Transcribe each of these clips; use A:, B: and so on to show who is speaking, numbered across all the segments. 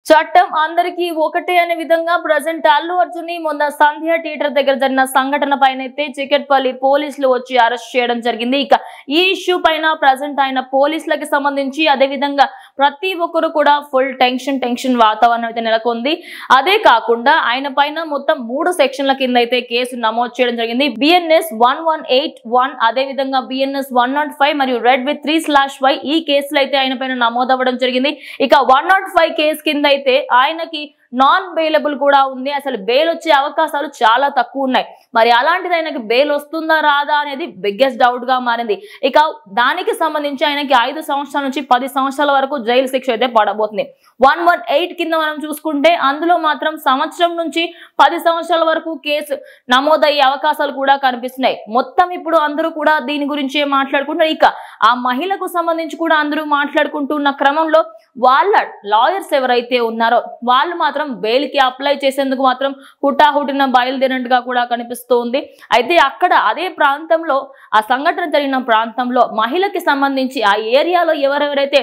A: చట్టం అందరికీ ఒకటే అనే విధంగా ప్రజెంట్ అల్లు అర్జున్ ని మొన్న సంధ్య థియేటర్ దగ్గర జరిగిన సంఘటన పైన అయితే చికెట్పల్లి పోలీసులు వచ్చి అరెస్ట్ చేయడం జరిగింది. ఇక ఈ ఇష్యూ పైన ప్రజెంట్ ఆయన పోలీసులకి సంబంధించి అదే విధంగా ప్రతి ఒక్కరు కూడా ఫుల్ టెన్షన్ వాతావరణం అయితే నెలకొంది. అదే కాకుండా ఆయన పైన మొత్తం 3 సెక్షన్ల కింద అయితే కేసు నమోదు చేయడం జరిగింది. బిఎన్ఎస్ 1181 అదే విధంగా బిఎన్ఎస్ 105 మరియు రెడ్ విత్ 3/5 ఈ కేసులు అయితే ఆయన పైన నమోదు అవ్వడం జరిగింది. ఇక 105 కేసు కింద అయితే ఆయనకి నాన్ బెయిలబుల్ కూడా ఉంది. అసలు బెయిల్ వచ్చే అవకాశాలు చాలా తక్కువ ఉన్నాయి. మరి అలాంటిది ఆయనకి బెయిల్ వస్తుందా రాదా అనేది బిగ్గెస్ట్ డౌట్ గా మారింది. ఇక దానికి సంబంధించి ఆయనకి 5 సంవత్సరాల నుంచి 10 సంవత్సరాల వరకు జైలు శిక్ష అయితే పడబోతుంది. 118 కింద మనం చూసుకుంటే అందులో మాత్రం సంవత్సరం నుంచి 10 సంవత్సరాల వరకు కేసు నమోదయ్యే అవకాశాలు కూడా కనిపిస్తున్నాయి. మొత్తం ఇప్పుడు అందరూ కూడా దీని గురించే మాట్లాడుకుంటున్నారు. ఇక ఆ మహిళకు సంబంధించి కూడా అందరూ మాట్లాడుకుంటున్న క్రమంలో వాళ్ళ లాయర్స్ ఎవరైతే ఉన్నారో వాళ్ళు మాత్రం బెయిల్ కి అప్లై చేసేందుకు మాత్రం హుటాహుటిన బయలుదేరినట్టుగా కూడా కనిపిస్తోంది. అయితే అక్కడ అదే ప్రాంతంలో ఆ సంఘటన జరిగిన ప్రాంతంలో మహిళకి సంబంధించి ఆ ఏరియాలో ఎవరెవరైతే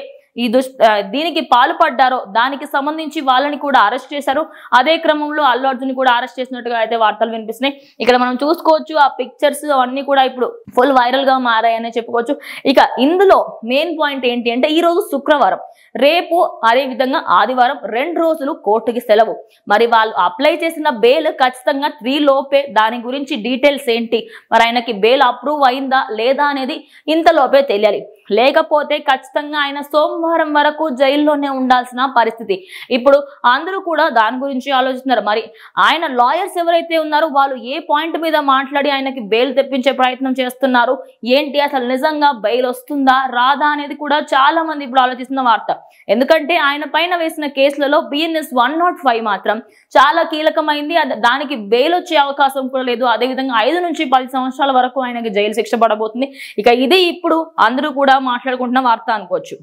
A: దీనికి పాల్పడ్డారో దానికి సంబంధించి వాళ్ళని కూడా అరెస్ట్ చేశారు. అదే క్రమంలో అల్లు అర్జున్ కూడా అరెస్ట్ చేసినట్టుగా అయితే వార్తలు వినిపిస్తున్నాయి. ఇక్కడ మనం చూసుకోవచ్చు ఆ పిక్చర్స్ అవన్నీ కూడా ఇప్పుడు ఫుల్ వైరల్ గా మారాయని చెప్పుకోవచ్చు. ఇక ఇందులో మెయిన్ పాయింట్ ఏంటి అంటే ఈ రోజు శుక్రవారం, రేపు అదే విధంగా ఆదివారం 2 రోజులు కోర్టుకి సెలవు. మరి వాళ్ళు అప్లై చేసిన బెయిల్ ఖచ్చితంగా 3 లోపే దాని గురించి డీటెయిల్స్ ఏంటి, మరి ఆయనకి బెయిల్ అప్రూవ్ అయిందా లేదా అనేది ఇంతలోపే తెలియాలి. లేకపోతే ఖచ్చితంగా ఆయన సోమవారం వరకు జైల్లోనే ఉండాల్సిన పరిస్థితి. ఇప్పుడు అందరూ కూడా దాని గురించి ఆలోచిస్తున్నారు. మరి ఆయన లాయర్స్ ఎవరైతే ఉన్నారో వాళ్ళు ఏ పాయింట్ మీద మాట్లాడి ఆయనకి బెయిల్ తెప్పించే ప్రయత్నం చేస్తున్నారు, ఏంటి అసలు నిజంగా బెయిల్ వస్తుందా రాదా అనేది కూడా చాలా మంది ఇప్పుడు ఆలోచిస్తున్న వార్త. ఎందుకంటే ఆయన పైన వేసిన కేసులలో బిఎన్ఎస్ 105 మాత్రం చాలా కీలకమైంది. దానికి బెయిల్ వచ్చే అవకాశం కూడా లేదు. అదేవిధంగా 5 నుంచి 10 సంవత్సరాల వరకు ఆయనకి జైలు శిక్ష పడబోతుంది. ఇక ఇది ఇప్పుడు అందరూ కూడా మాట్లాడుకుంటున్న వార్త అనుకోవచ్చు.